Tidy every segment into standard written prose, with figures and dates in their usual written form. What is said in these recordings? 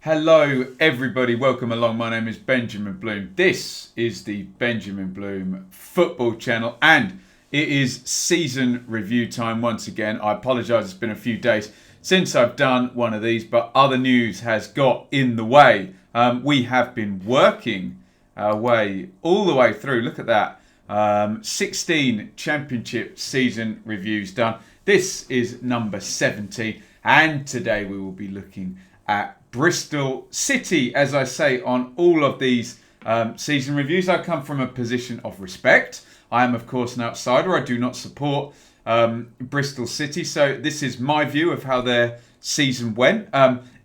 Hello everybody, welcome along. My name is Benjamin Bloom. This is the Benjamin Bloom football channel and it is season review time once again. I apologise, it's been a few days since I've done one of these, but other news has got in the way. We have been working our way all the way through. Look at that. 16 championship season reviews done. This is number 70 and today we will be looking at Bristol City. As I say on all of these season reviews, I come from a position of respect. I am of course an outsider. I do not support Bristol City, so this is my view of how their season went.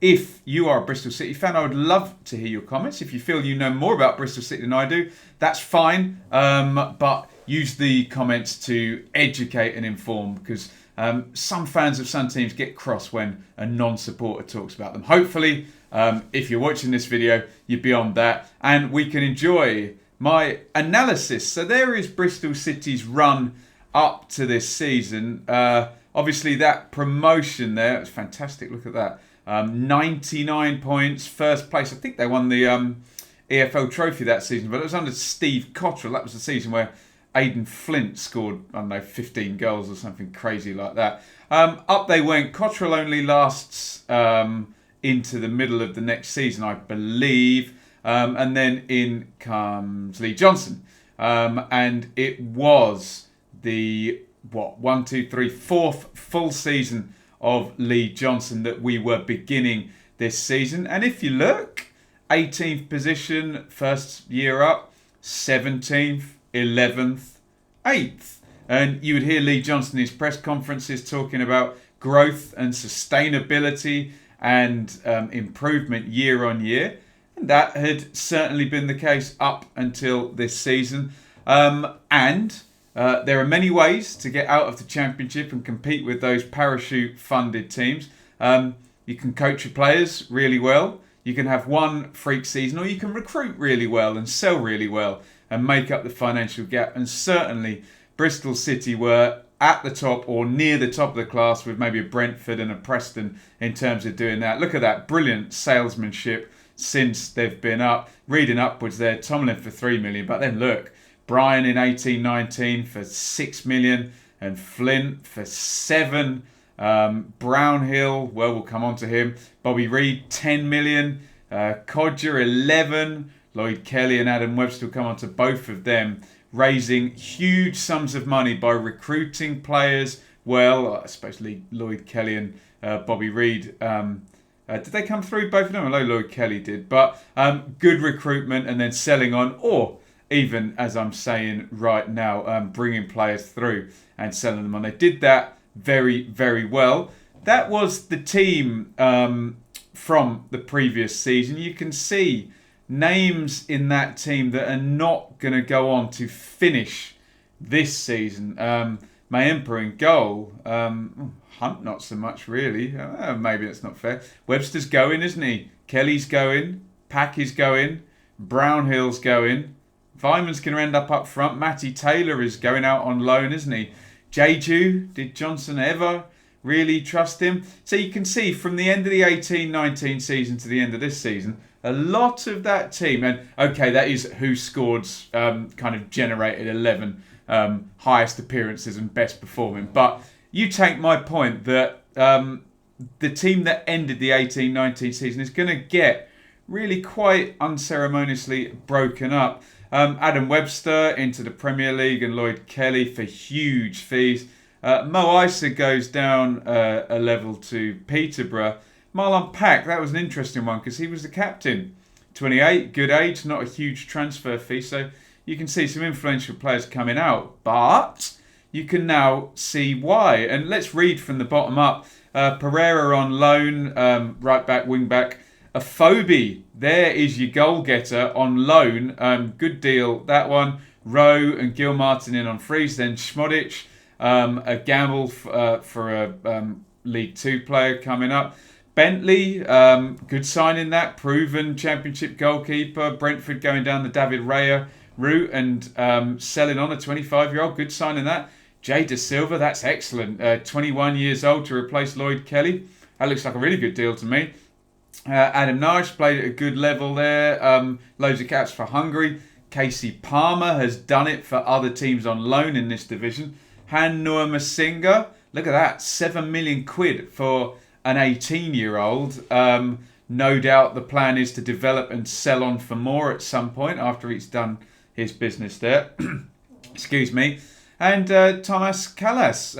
If you are a Bristol City fan, I would love to hear your comments. If you feel you know more about Bristol City than I do, that's fine, but use the comments to educate and inform, because some fans of some teams get cross when a non-supporter talks about them. Hopefully, if you're watching this video, you're beyond that and we can enjoy my analysis. So there is Bristol City's run up to this season. Obviously, that promotion there, it's fantastic. Look at that. 99 points, first place. I think they won the EFL trophy that season, but it was under Steve Cottrell. That was the season where Aidan Flint scored, 15 goals or something crazy like that. Up they went. Cottrell only lasts into the middle of the next season, I believe. And then in comes Lee Johnson. And it was the, fourth full season of Lee Johnson that we were beginning this season. And if you look, 18th position, first year up, 17th, 11th, 8th. And you would hear Lee Johnson in his press conferences talking about growth and sustainability and improvement year on year. And that had certainly been the case up until this season. And there are many ways to get out of the Championship and compete with those parachute-funded teams. You can coach your players really well. You can have one freak season, or you can recruit really well and sell really well and make up the financial gap. And certainly Bristol City were at the top or near the top of the class with maybe a Brentford and a Preston in terms of doing that. Look at that brilliant salesmanship since they've been up. Reading upwards there, Tomlin for 3 million. But then look, Brian in 18-19 for 6 million and Flint for 7. Brownhill, well, we'll come on to him. Bobby Reed, 10 million. Codger, 11. Lloyd Kelly and Adam Webster will come on to both of them, raising huge sums of money by recruiting players. Well, I suppose Lloyd Kelly and Bobby Reed. Did they come through, both of them? I know Lloyd Kelly did. But good recruitment and then selling on, or even, as I'm saying right now, bringing players through and selling them on. They did that very, very well. That was the team from the previous season. You can see names in that team that are not going to go on to finish this season. Mayemper in goal. Hunt not so much really. Maybe that's not fair. Webster's going, isn't he? Kelly's going. Pack is going. Brownhill's going. Vyman's going to end up front. Matty Taylor is going out on loan, isn't he? Jeju, did Johnson ever really trust him? So you can see from the end of the 18-19 season to the end of this season, a lot of that team, and okay, that is who scored, kind of generated 11 highest appearances and best performing. But you take my point that the team that ended the 18-19 season is going to get really quite unceremoniously broken up. Adam Webster into the Premier League and Lloyd Kelly for huge fees. Mo Isa goes down a level to Peterborough. Marlon Pack, that was an interesting one because he was the captain. 28, good age, not a huge transfer fee. So you can see some influential players coming out. But you can now see why. And let's read from the bottom up. Pereira on loan, right back, wing back. Afobe, there is your goal getter on loan. Good deal, that one. Rowe and Gil Martin in on freeze. Then Schmodic, a gamble for a League 2 player coming up. Bentley, good signing that. Proven Championship goalkeeper. Brentford going down the David Raya route and selling on a 25-year-old. Good signing that. Jay De Silva, that's excellent. 21 years old to replace Lloyd Kelly. That looks like a really good deal to me. Adam Nash played at a good level there. Loads of caps for Hungary. Casey Palmer has done it for other teams on loan in this division. Han Noor Masinga, look at that, 7 million quid for an 18-year-old. No doubt the plan is to develop and sell on for more at some point after he's done his business there. Excuse me. And Thomas Callas,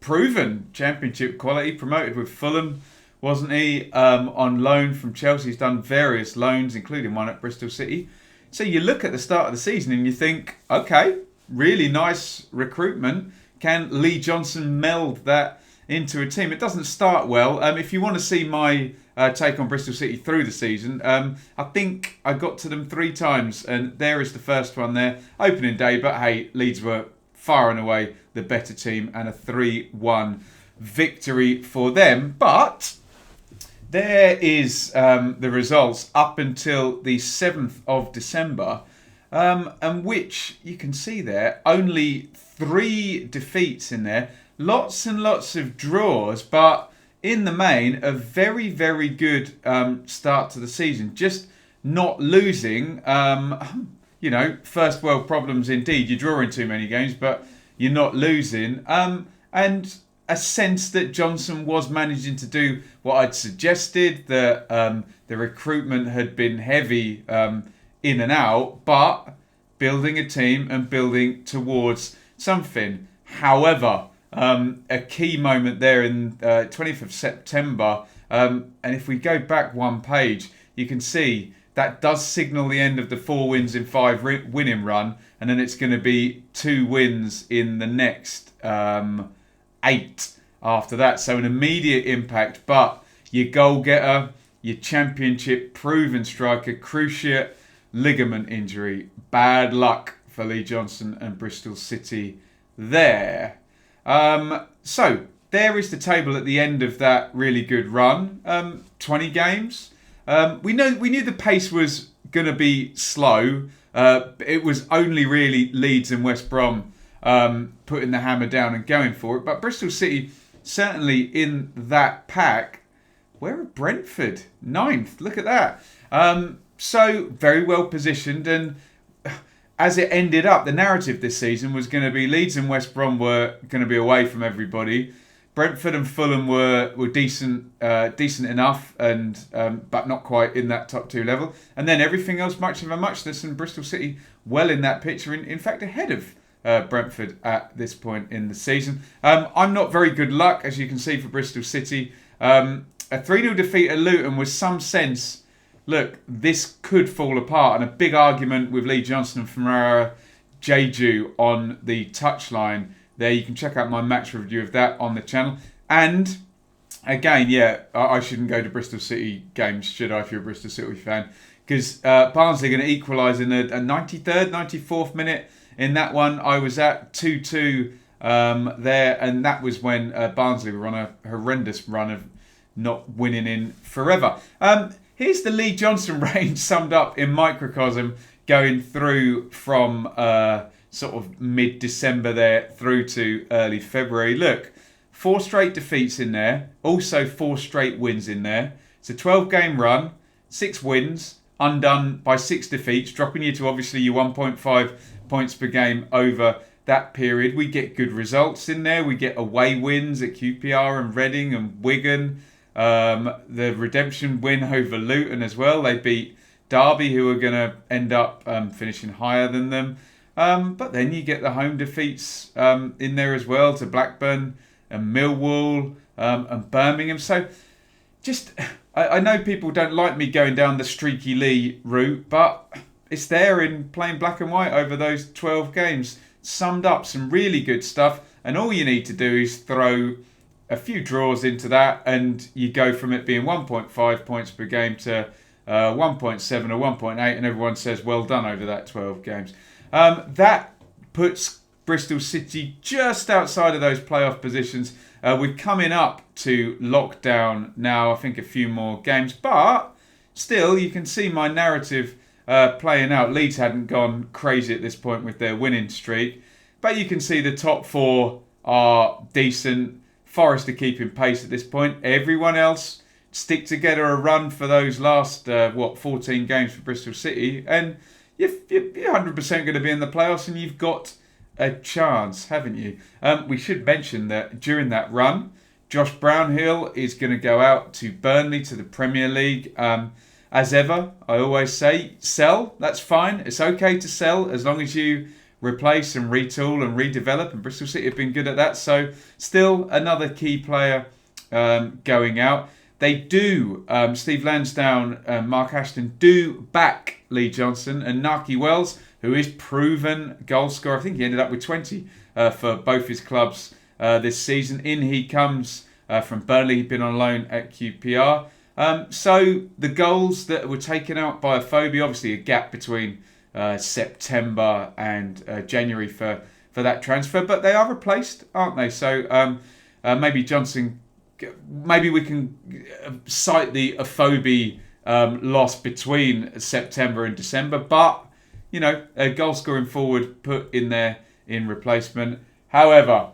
proven championship quality, promoted with Fulham, wasn't he? On loan from Chelsea. He's done various loans, including one at Bristol City. So you look at the start of the season and you think, okay, really nice recruitment. Can Lee Johnson meld that into a team? It doesn't start well. If you want to see my take on Bristol City through the season, I think I got to them 3 times, and there is the first one there. Opening day, but hey, Leeds were far and away the better team, and a 3-1 victory for them. But there is the results up until the 7th of December, and which you can see there, only 3 defeats in there. Lots and lots of draws, but in the main, a very, very good start to the season. Just not losing. First world problems indeed. You're drawing too many games, but you're not losing. And a sense that Johnson was managing to do what I'd suggested, that the recruitment had been heavy in and out, but building a team and building towards something. However, a key moment there in 20th of September, and if we go back one page, you can see that does signal the end of the 4 wins in 5 winning run, and then it's going to be 2 wins in the next 8 after that. So an immediate impact, but your goal getter, your championship proven striker, cruciate ligament injury. Bad luck for Lee Johnson and Bristol City there. So there is the table at the end of that really good run. 20 games. We knew the pace was going to be slow. It was only really Leeds and West Brom putting the hammer down and going for it. But Bristol City, certainly in that pack. Where are Brentford? 9th. Look at that. So very well positioned. And as it ended up, the narrative this season was going to be Leeds and West Brom were going to be away from everybody. Brentford and Fulham were decent enough, and but not quite in that top 2 level. And then everything else, much of a muchness, and Bristol City well in that picture, in fact ahead of Brentford at this point in the season. I'm not very good luck, as you can see, for Bristol City. A 3-0 defeat at Luton was some sense, look, this could fall apart, and a big argument with Lee Johnson and Famara Jeju on the touchline. There, you can check out my match review of that on the channel. And again, I shouldn't go to Bristol City games, should I, if you're a Bristol City fan? Because Barnsley are going to equalise in a 93rd, 94th minute. In that one, I was at 2-2 there, and that was when Barnsley were on a horrendous run of not winning in forever. Here's the Lee Johnson range summed up in microcosm, going through from sort of mid-December there through to early February. Look, 4 straight defeats in there, also 4 straight wins in there. It's a 12-game run, 6 wins, undone by 6 defeats, dropping you to obviously your 1.5 points per game over that period. We get good results in there. We get away wins at QPR and Reading and Wigan. The redemption win over Luton as well. They beat Derby, who are going to end up finishing higher than them. But then you get the home defeats in there as well to Blackburn and Millwall and Birmingham. So just, I know people don't like me going down the Streaky Lee route, but it's there in plain black and white over those 12 games. Summed up some really good stuff. And all you need to do is throw a few draws into that, and you go from it being 1.5 points per game to 1.7 or 1.8, and everyone says well done over that 12 games. That puts Bristol City just outside of those playoff positions. We're coming up to lockdown now, I think a few more games, but still you can see my narrative playing out. Leeds hadn't gone crazy at this point with their winning streak, but you can see the top 4 are decent. Forest are keeping pace at this point. Everyone else stick together a run for those last 14 games for Bristol City, and you're 100% going to be in the playoffs, and you've got a chance, haven't you? We should mention that during that run, Josh Brownhill is going to go out to Burnley, to the Premier League. As ever, I always say, sell. That's fine. It's okay to sell as long as you replace and retool and redevelop. And Bristol City have been good at that. So still another key player going out. They do, Steve Lansdowne and Mark Ashton do back Lee Johnson and Naki Wells, who is proven goal scorer. I think he ended up with 20 for both his clubs this season. In he comes from Burnley. He'd been on loan at QPR. So the goals that were taken out by a phobia, obviously a gap between September and January for that transfer, but they are replaced, aren't they? So maybe Johnson, maybe we can cite the phobia loss between September and December, but a goal scoring forward put in there in replacement. However,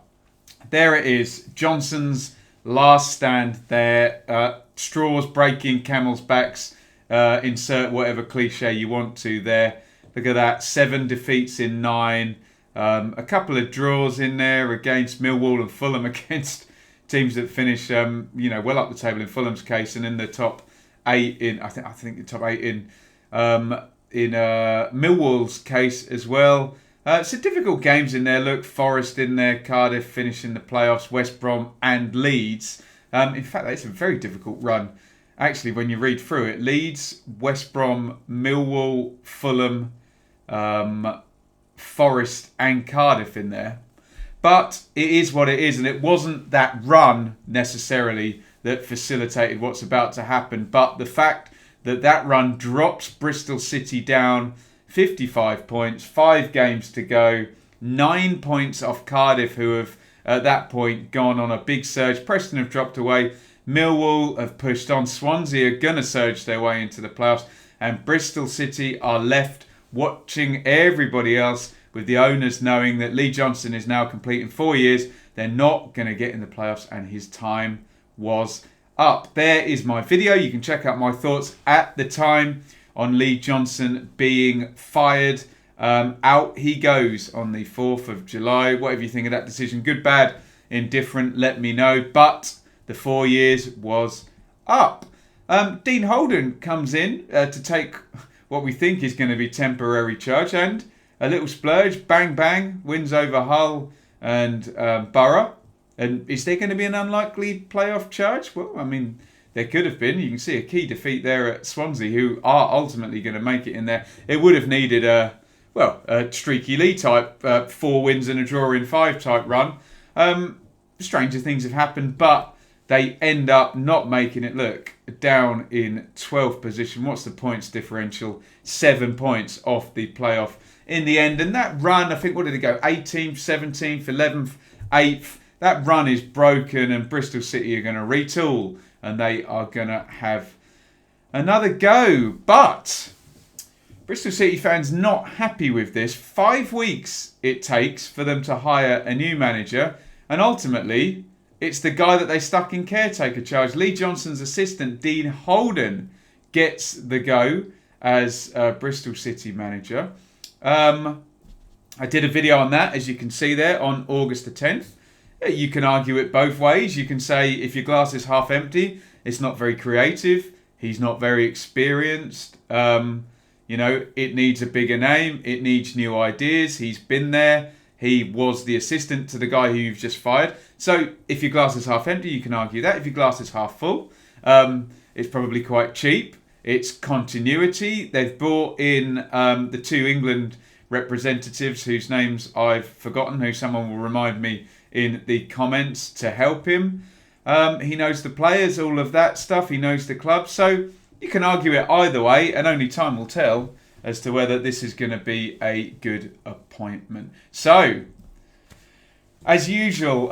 there it is, Johnson's last stand there. Straws breaking camels' backs. Insert whatever cliche you want to there. Look at that, 7 defeats in 9. A couple of draws in there against Millwall and Fulham, against teams that finish well up the table in Fulham's case, and in the top 8 in I think the top 8 in Millwall's case as well. Some difficult games in there. Look, Forest in there, Cardiff finishing the playoffs, West Brom and Leeds. In fact, it's a very difficult run. Actually, when you read through it, Leeds, West Brom, Millwall, Fulham, Forest and Cardiff in there. But it is what it is, and it wasn't that run necessarily that facilitated what's about to happen, but the fact that run drops Bristol City down 55 points, 5 games to go, 9 points off Cardiff, who have at that point gone on a big surge. Preston have dropped away. Millwall have pushed on. Swansea are going to surge their way into the playoffs. And Bristol City are left watching everybody else, with the owners knowing that Lee Johnson is now completing 4 years. They're not going to get in the playoffs, and his time was up. There is my video. You can check out my thoughts at the time on Lee Johnson being fired. Out he goes on the 4th of July. Whatever you think of that decision, good, bad, indifferent, let me know. But the 4 years was up. Dean Holden comes in to take what we think is going to be temporary charge, and a little splurge, bang bang, wins over Hull and Borough. And is there going to be an unlikely playoff charge? Well, I mean, there could have been. You can see a key defeat there at Swansea, who are ultimately going to make it in there. It would have needed a Streaky Lee type 4 wins and a draw in 5 type run. Stranger things have happened, but they end up not making it. Look, down in 12th position. What's the points differential? 7 points off the playoff in the end. And that run, I think, what did it go? 18th, 17th, 11th, 8th. That run is broken, and Bristol City are going to retool, and they are going to have another go. But Bristol City fans not happy with this. 5 weeks it takes for them to hire a new manager, and ultimately it's the guy that they stuck in caretaker charge. Lee Johnson's assistant, Dean Holden, gets the go as Bristol City manager. I did a video on that, as you can see there, on August the 10th. You can argue it both ways. You can say, if your glass is half empty, it's not very creative. He's not very experienced. It needs a bigger name. It needs new ideas. He's been there. He was the assistant to the guy who you've just fired. So if your glass is half empty, you can argue that. If your glass is half full, it's probably quite cheap. It's continuity. They've brought in the 2 England representatives whose names I've forgotten, who someone will remind me in the comments to help him. He knows the players, all of that stuff. He knows the club. So you can argue it either way, and only time will tell as to whether this is going to be a good appointment. So, as usual,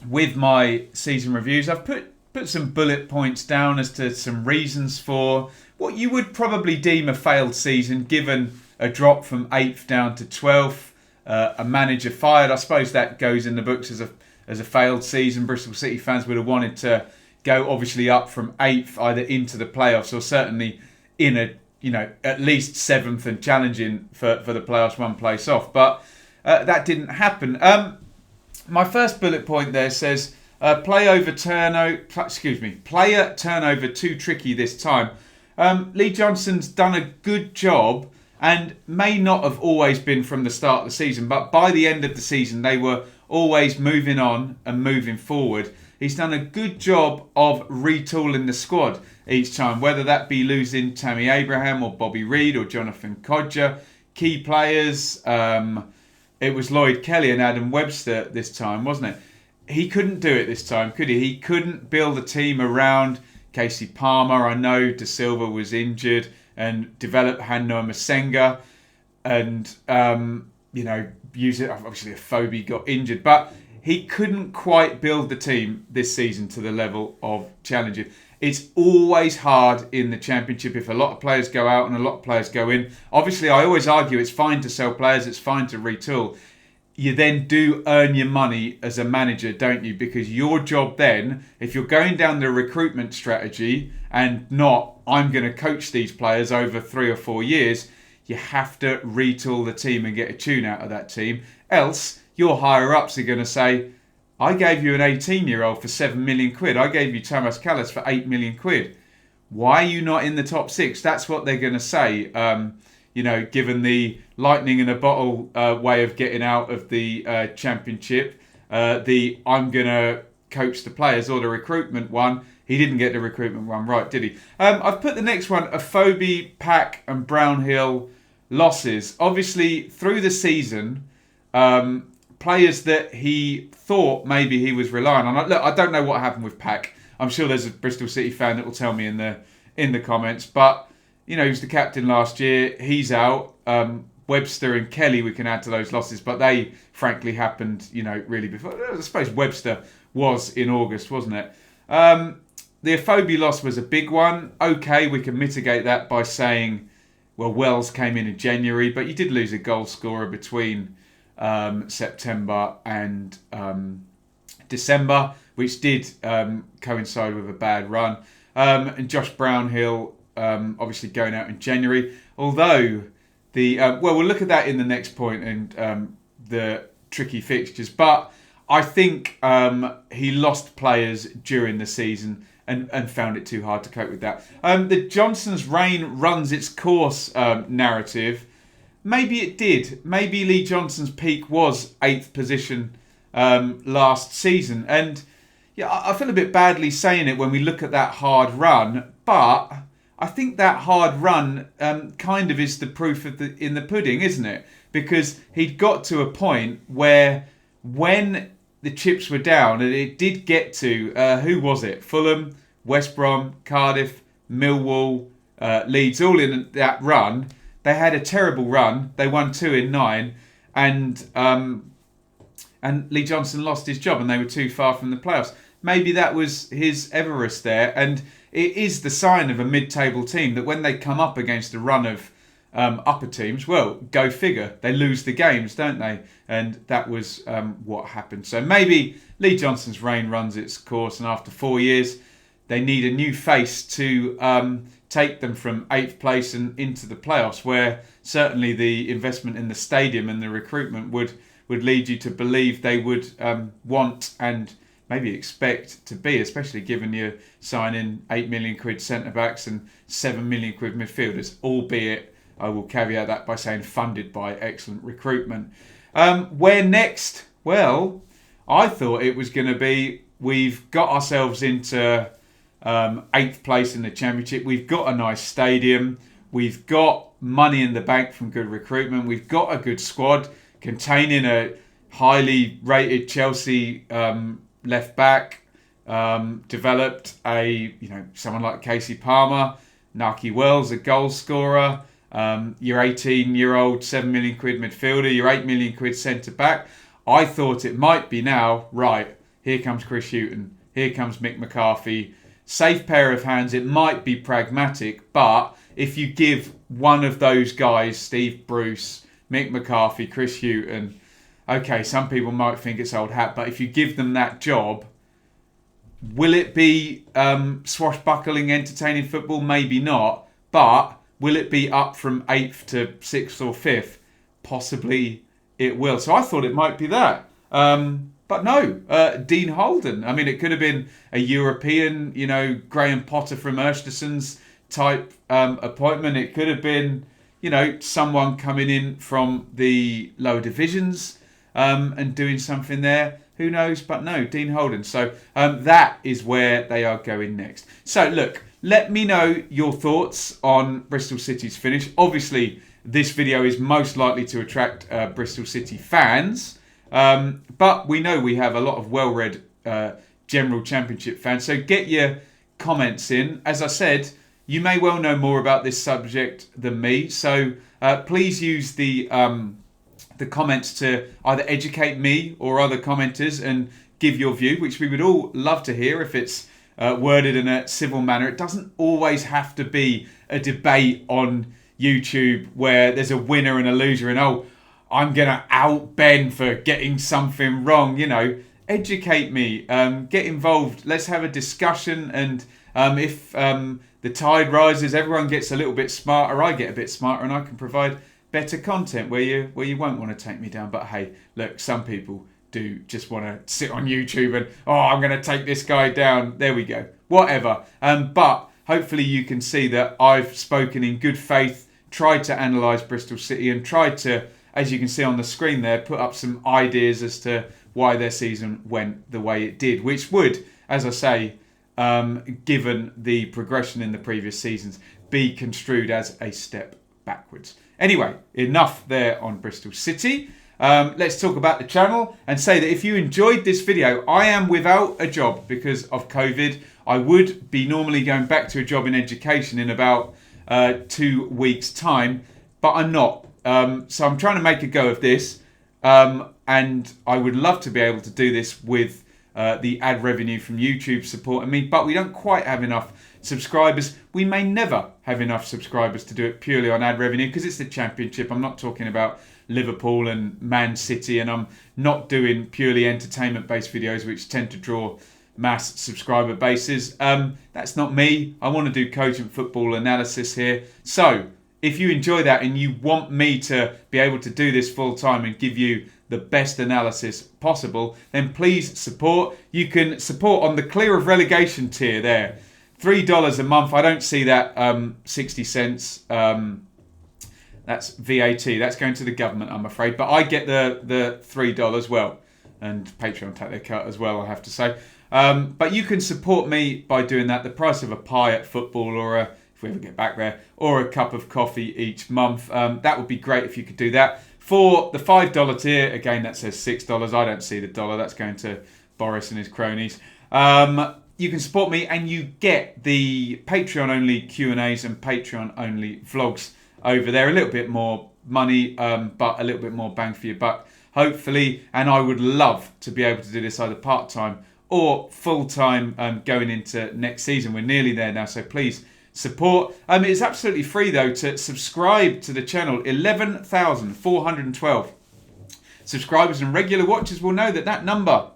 with my season reviews, I've put some bullet points down as to some reasons for what you would probably deem a failed season, given a drop from 8th down to 12th, a manager fired. I suppose that goes in the books as a failed season. Bristol City fans would have wanted to go obviously up from 8th either into the playoffs or certainly in a, at least 7th and challenging for the playoffs, one place off. But that didn't happen. My first bullet point there says player turnover too tricky this time. Lee Johnson's done a good job and may not have always been from the start of the season, but by the end of the season they were always moving on and moving forward. He's done a good job of retooling the squad each time, whether that be losing Tammy Abraham or Bobby Reid or Jonathan Codger. Key players, it was Lloyd Kelly and Adam Webster this time, wasn't it? He couldn't do it this time, could he? He couldn't build a team around Casey Palmer. I know De Silva was injured and develop Hanno Masenga and, use it. Obviously, Afobe got injured, but he couldn't quite build the team this season to the level of challenging. It's always hard in the Championship if a lot of players go out and a lot of players go in. Obviously, I always argue it's fine to sell players, it's fine to retool. You then do earn your money as a manager, don't you? Because your job then, if you're going down the recruitment strategy and not, I'm going to coach these players over 3 or 4 years, you have to retool the team and get a tune out of that team. Else, your higher-ups are going to say, I gave you an 18-year-old for 7 million quid. I gave you Thomas Callas for 8 million quid. Why are you not in the top 6? That's what they're going to say. Given the lightning in a bottle way of getting out of the Championship, I'm going to coach the players, or the recruitment one. He didn't get the recruitment one right, did he? I've put the next one, Afobe, Pack and Brownhill losses. Obviously, through the season, players that he thought maybe he was relying on. Look, I don't know what happened with Pack. I'm sure there's a Bristol City fan that will tell me in the comments, but he was the captain last year. He's out. Webster and Kelly, we can add to those losses, but they frankly happened, really before. I suppose Webster was in August, wasn't it? The Afobe loss was a big one. Okay, we can mitigate that by saying, well, Wells came in January, but you did lose a goal scorer between September and December, which did coincide with a bad run. And Josh Brownhill obviously going out in January. Although we'll look at that in the next point and the tricky fixtures. But I think he lost players during the season and found it too hard to cope with that. The Johnson's reign runs its course narrative. Maybe it did. Maybe Lee Johnson's peak was 8th position last season. And yeah, I feel a bit badly saying it when we look at that hard run. But I think that hard run kind of is the proof in the pudding, isn't it? Because he'd got to a point where when the chips were down, and it did get to, who was it? Fulham, West Brom, Cardiff, Millwall, Leeds, all in that run. They had a terrible run. They won 2 in 9, and Lee Johnson lost his job, and they were too far from the playoffs. Maybe that was his Everest there, and it is the sign of a mid-table team that when they come up against a run of upper teams, well, go figure, they lose the games, don't they? And that was what happened. So maybe Lee Johnson's reign runs its course, and after 4 years, they need a new face to take them from 8th place and into the playoffs, where certainly the investment in the stadium and the recruitment would lead you to believe they would want and maybe expect to be, especially given you're signing 8 million quid centre-backs and 7 million quid midfielders, albeit, I will caveat that by saying funded by excellent recruitment. Where next? Well, I thought it was going to be, we've got ourselves into 8th place in the Championship. We've got a nice stadium. We've got money in the bank from good recruitment. We've got a good squad containing a highly rated Chelsea left back. Developed someone like Casey Palmer, Naki Wells, a goal scorer. Your 18-year-old 7 million quid midfielder. Your 8 million quid centre back. I thought it might be now. Right, here comes Chris Hughton. Here comes Mick McCarthy. Safe pair of hands. It might be pragmatic, but if you give one of those guys, Steve Bruce, Mick McCarthy, Chris Hughton, okay, some people might think it's old hat, but if you give them that job, Will it be swashbuckling, entertaining football? Maybe not. But will it be up from 8th to 6th or 5th? Possibly it will. So I thought it might be that. But no, Dean Holden. I mean, it could have been a European, Graham Potter from Erstason's type appointment. It could have been, someone coming in from the lower divisions and doing something there. Who knows? But no, Dean Holden. So that is where they are going next. So look, let me know your thoughts on Bristol City's finish. Obviously, this video is most likely to attract Bristol City fans. But we know we have a lot of well-read General Championship fans. So get your comments in. As I said, you may well know more about this subject than me. So please use the comments to either educate me or other commenters and give your view, which we would all love to hear if it's worded in a civil manner. It doesn't always have to be a debate on YouTube where there's a winner and a loser and, I'm going to out Ben for getting something wrong. Educate me, get involved. Let's have a discussion. And if the tide rises, everyone gets a little bit smarter. I get a bit smarter and I can provide better content where you won't want to take me down. But hey, look, some people do just want to sit on YouTube and, I'm going to take this guy down. There we go. Whatever. But hopefully you can see that I've spoken in good faith, tried to analyse Bristol City and tried to, as you can see on the screen there, put up some ideas as to why their season went the way it did, which would, as I say, given the progression in the previous seasons, be construed as a step backwards. Anyway, enough there on Bristol City. Let's talk about the channel and say that if you enjoyed this video, I am without a job because of COVID. I would be normally going back to a job in education in about 2 weeks' time, but I'm not. So I'm trying to make a go of this, and I would love to be able to do this with the ad revenue from YouTube supporting me, but we don't quite have enough subscribers. We may never have enough subscribers to do it purely on ad revenue because it's the Championship. I'm not talking about Liverpool and Man City, and I'm not doing purely entertainment-based videos which tend to draw mass subscriber bases. That's not me. I want to do cogent football analysis here. So if you enjoy that and you want me to be able to do this full time and give you the best analysis possible, then please support. You can support on the clear of relegation tier there. $3 a month. I don't see that 60 cents. That's VAT. That's going to the government, I'm afraid. But I get the $3 well. And Patreon take their cut as well, I have to say. But you can support me by doing that. The price of a pie at football or if we ever get back there, or a cup of coffee each month. That would be great if you could do that. For the $5 tier, again, that says $6. I don't see the dollar. That's going to Boris and his cronies. You can support me and you get the Patreon-only Q&As and Patreon-only vlogs over there. A little bit more money, but a little bit more bang for your buck, hopefully. And I would love to be able to do this either part-time or full-time going into next season. We're nearly there now, so please support. It's absolutely free though to subscribe to the channel. 11,412 subscribers and regular watchers will know that number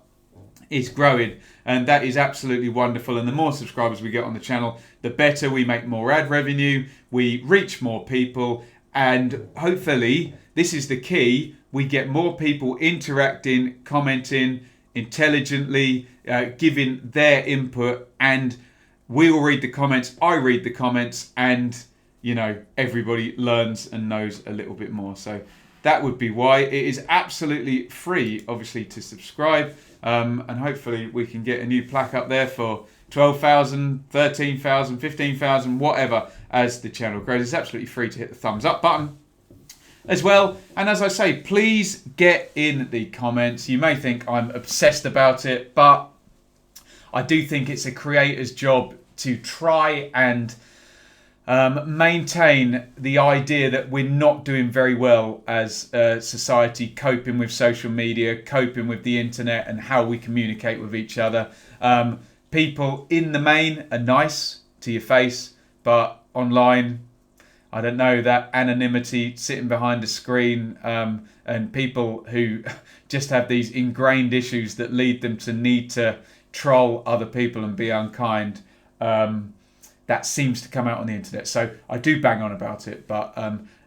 is growing, and that is absolutely wonderful. And the more subscribers we get on the channel, the better. We make more ad revenue, we reach more people, and hopefully, this is the key, we get more people interacting, commenting intelligently, giving their input, and we'll read the comments, I read the comments, and, everybody learns and knows a little bit more. So that would be why. It is absolutely free, obviously, to subscribe. And hopefully we can get a new plaque up there for 12,000, 13,000, 15,000, whatever, as the channel grows. It's absolutely free to hit the thumbs up button as well. And as I say, please get in the comments. You may think I'm obsessed about it, but I do think it's a creator's job to try and maintain the idea that we're not doing very well as a society, coping with social media, coping with the internet and how we communicate with each other. People in the main are nice to your face, but online, I don't know, that anonymity, sitting behind a screen, and people who just have these ingrained issues that lead them to need to troll other people and be unkind, that seems to come out on the internet. So I do bang on about it, but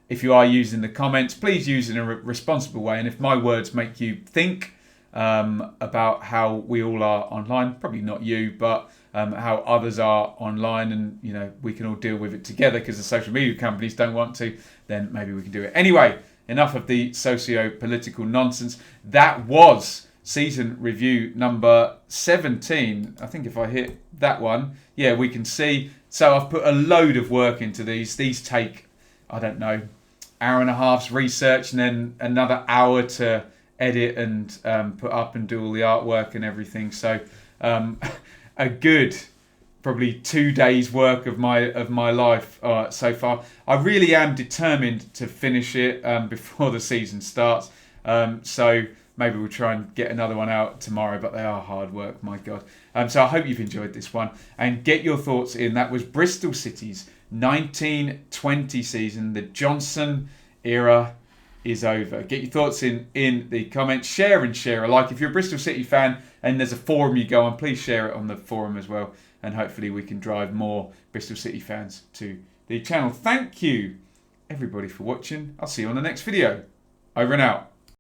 if you are using the comments, please use it in a responsible way. And if my words make you think about how we all are online, probably not you, but how others are online, and we can all deal with it together because the social media companies don't want to, then maybe we can do it. Anyway, enough of the socio-political nonsense. That was season review number 17. I think if I hit that one, yeah, we can see. So I've put a load of work into these. These take, I don't know, hour and a half's research and then another hour to edit and put up and do all the artwork and everything. So a good probably 2 days work of my life so far. I really am determined to finish it before the season starts. So maybe we'll try and get another one out tomorrow, but they are hard work, my God. So I hope you've enjoyed this one and get your thoughts in. That was Bristol City's 1920 season. The Johnson era is over. Get your thoughts in the comments. Share and share alike. If you're a Bristol City fan and there's a forum you go on, please share it on the forum as well. And hopefully we can drive more Bristol City fans to the channel. Thank you, everybody, for watching. I'll see you on the next video. Over and out.